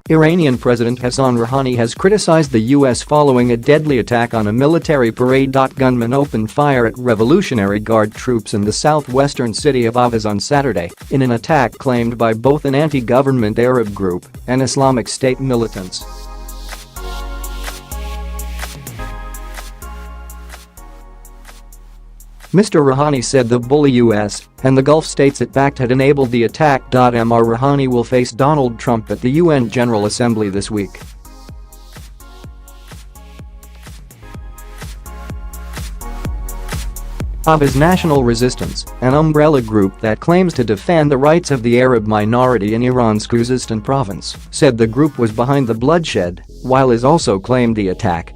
Iranian President Hassan Rouhani has criticized the U.S. following a deadly attack on a military parade. Gunmen opened fire at Revolutionary Guard troops in the southwestern city of Ahvaz on Saturday in an attack claimed by both an anti-government Arab group and Islamic State militants. Mr. Rouhani said the bully U.S. and the Gulf states it backed had enabled the attack.Mr. Rouhani will face Donald Trump at the UN General Assembly this week. Ahvaz National Resistance, an umbrella group that claims to defend the rights of the Arab minority in Iran's Khuzestan province, said the group was behind the bloodshed, while it also claimed the attack.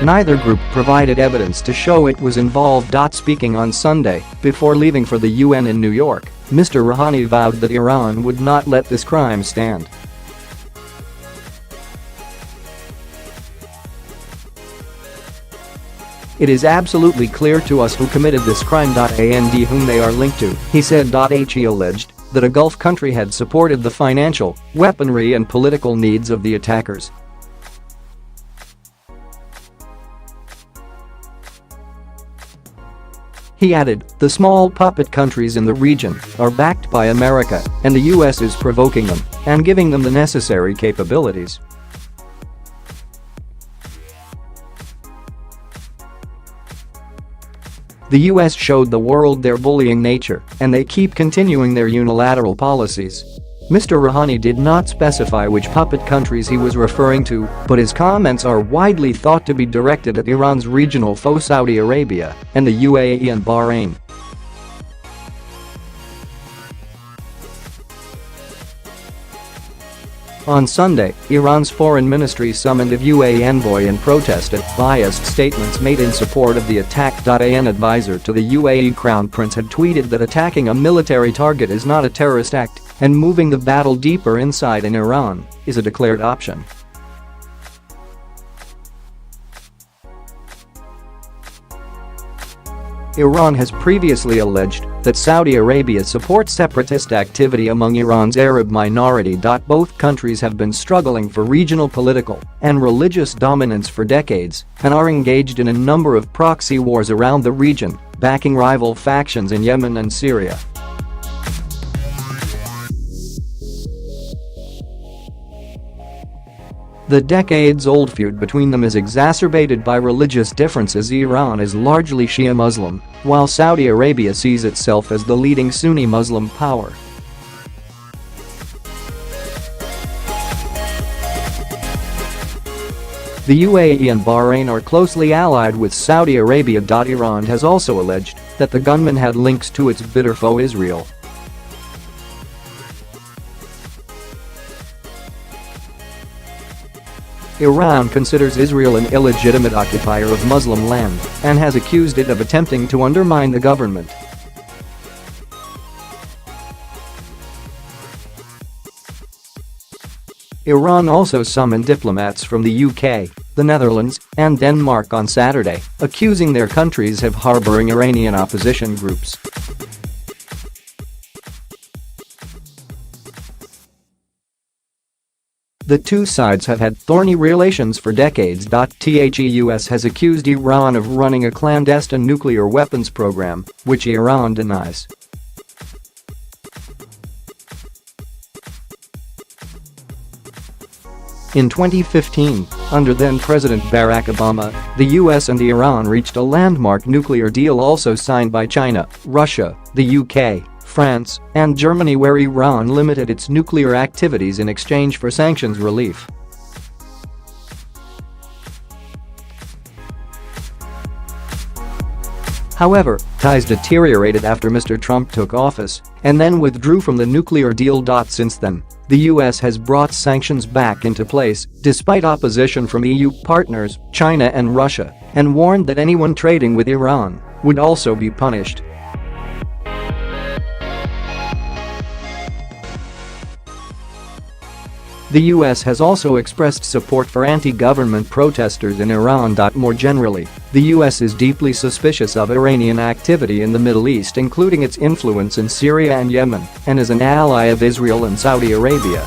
Neither group provided evidence to show it was involved. Speaking on Sunday, before leaving for the UN in New York, Mr. Rouhani vowed that Iran would not let this crime stand. It is absolutely clear to us who committed this crime.and whom they are linked to, he said. He alleged that a Gulf country had supported the financial, weaponry and political needs of the attackers. He added, the small puppet countries in the region are backed by America, and the US is provoking them and giving them the necessary capabilities. The US showed the world their bullying nature, and they keep continuing their unilateral policies. Mr. Rouhani did not specify which puppet countries he was referring to, but his comments are widely thought to be directed at Iran's regional foe Saudi Arabia and the UAE and Bahrain. On Sunday, Iran's foreign ministry summoned a UAE envoy in protest at biased statements made in support of the attack.An advisor to the UAE Crown Prince had tweeted that attacking a military target is not a terrorist act and moving the battle deeper inside in Iran is a declared option. Iran has previously alleged that Saudi Arabia supports separatist activity among Iran's Arab minority. Both countries have been struggling for regional political and religious dominance for decades and are engaged in a number of proxy wars around the region, backing rival factions in Yemen and Syria. The decades-old feud between them is exacerbated by religious differences. Iran is largely Shia Muslim, while Saudi Arabia sees itself as the leading Sunni Muslim power. The UAE and Bahrain are closely allied with Saudi Arabia. Iran has also alleged that the gunmen had links to its bitter foe Israel. Iran considers Israel an illegitimate occupier of Muslim land and has accused it of attempting to undermine the government. Iran also summoned diplomats from the UK, the Netherlands, and Denmark on Saturday, accusing their countries of harboring Iranian opposition groups. The two sides have had thorny relations for decades. The US has accused Iran of running a clandestine nuclear weapons program, which Iran denies. In 2015, under then-President Barack Obama, the US and Iran reached a landmark nuclear deal also signed by China, Russia, the UK, France, and Germany, where Iran limited its nuclear activities in exchange for sanctions relief. However, ties deteriorated after Mr. Trump took office and then withdrew from the nuclear deal. Since then, the US has brought sanctions back into place despite opposition from EU partners, China and Russia, and warned that anyone trading with Iran would also be punished. The US has also expressed support for anti-government protesters in Iran. More generally, the US is deeply suspicious of Iranian activity in the Middle East, including its influence in Syria and Yemen, and is an ally of Israel and Saudi Arabia.